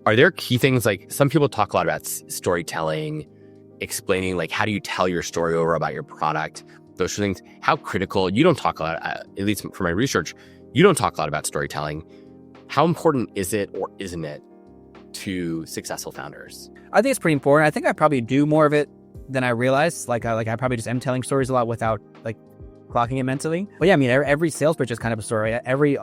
Are there key things, like some people talk a lot about storytelling, explaining like how do you tell your story over about your product, those things, how critical, you don't talk a lot, at least for my research, you don't talk a lot about storytelling. How important is it or isn't it to successful founders? I think it's pretty important. I think I probably do more of it than I realize. I probably just am telling stories a lot without like clocking it mentally. But yeah, I mean, every sales pitch is kind of a story. Every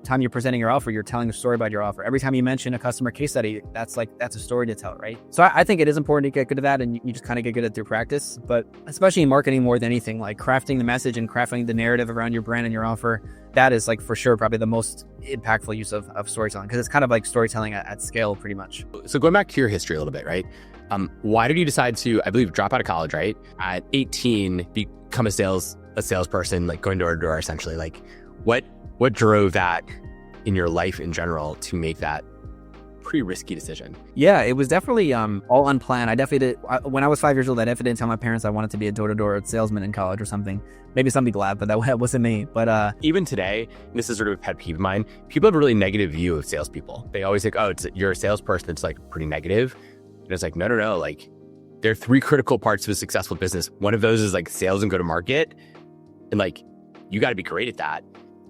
time you're presenting your offer, you're telling a story about your offer. Every time you mention a customer case study, that's a story to tell, right? So I think it is important to get good at that, and you just kind of get good at it through practice. But especially in marketing more than anything, like crafting the message and crafting the narrative around your brand and your offer, that is like for sure probably the most impactful use of storytelling, because it's kind of like storytelling at scale pretty much. So going back to your history a little bit, right? Why did you decide to, I believe, drop out of college, right? At 18, become a salesperson, like going door to door, essentially. Like what drove that in your life in general to make that pretty risky decision? Yeah, it was definitely all unplanned. I definitely did. When I was 5 years old, I definitely didn't tell my parents I wanted to be a door-to-door salesman in college or something. Maybe some people have, but that wasn't me. But even today, and this is sort of a pet peeve of mine, people have a really negative view of salespeople. They always think, oh, you're a salesperson. It's like pretty negative. And it's like, no. Like there are 3 critical parts of a successful business. One of those is like sales and go to market. And like, you got to be great at that.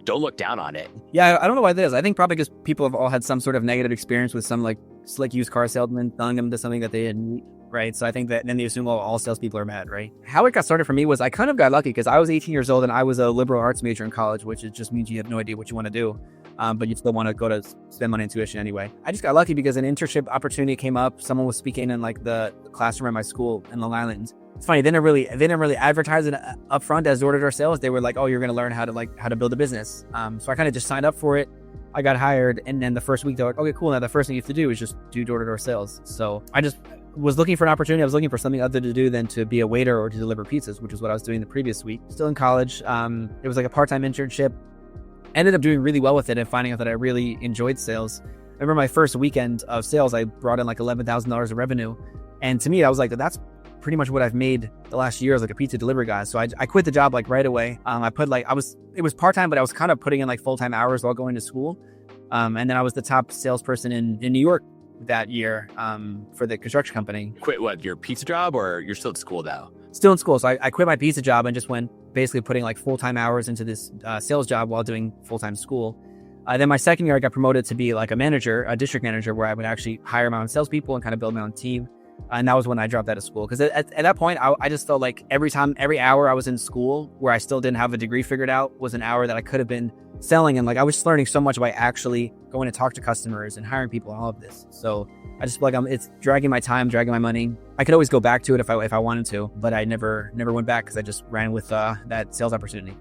Don't look down on it. Yeah, I don't know why that is. I think probably because people have all had some sort of negative experience with some like slick used car salesman telling them to something that they didn't, right? So I think that then they assume, all salespeople are bad, right? How it got started for me was I kind of got lucky because I was 18 years old and I was a liberal arts major in college, which just means you have no idea what you want to do. But you still want to go to spend money on tuition anyway. I just got lucky because an internship opportunity came up. Someone was speaking in like the classroom at my school in Long Island. It's funny, they didn't really advertise it up front as door-to-door sales. They were like, oh, you're going to learn how to build a business. So I kind of just signed up for it. I got hired, and then the first week they're like, okay, cool. Now the first thing you have to do is just do door-to-door sales. So I just was looking for an opportunity. I was looking for something other to do than to be a waiter or to deliver pizzas, which is what I was doing the previous week. Still in college. It was like a part-time internship. Ended up doing really well with it and finding out that I really enjoyed sales. I remember my first weekend of sales, I brought in like $11,000 of revenue. And to me, I was like, that's pretty much what I've made the last year as like a pizza delivery guy. So I quit the job like right away. It was part-time, but I was kind of putting in like full-time hours while going to school. And then I was the top salesperson in New York that year for the construction company. Quit what, your pizza job, or you're still at school though? Still in school. So I quit my pizza job and just went basically putting like full-time hours into this sales job while doing full-time school. Then my second year, I got promoted to be like a district manager, where I would actually hire my own salespeople and kind of build my own team. And that was when I dropped out of school. Because at that point, I just felt like every hour I was in school where I still didn't have a degree figured out was an hour that I could have been selling. And like I was just learning so much by actually going to talk to customers and hiring people and all of this. So I just feel like it's dragging my time, dragging my money. I could always go back to it if I wanted to, but I never went back because I just ran with that sales opportunity.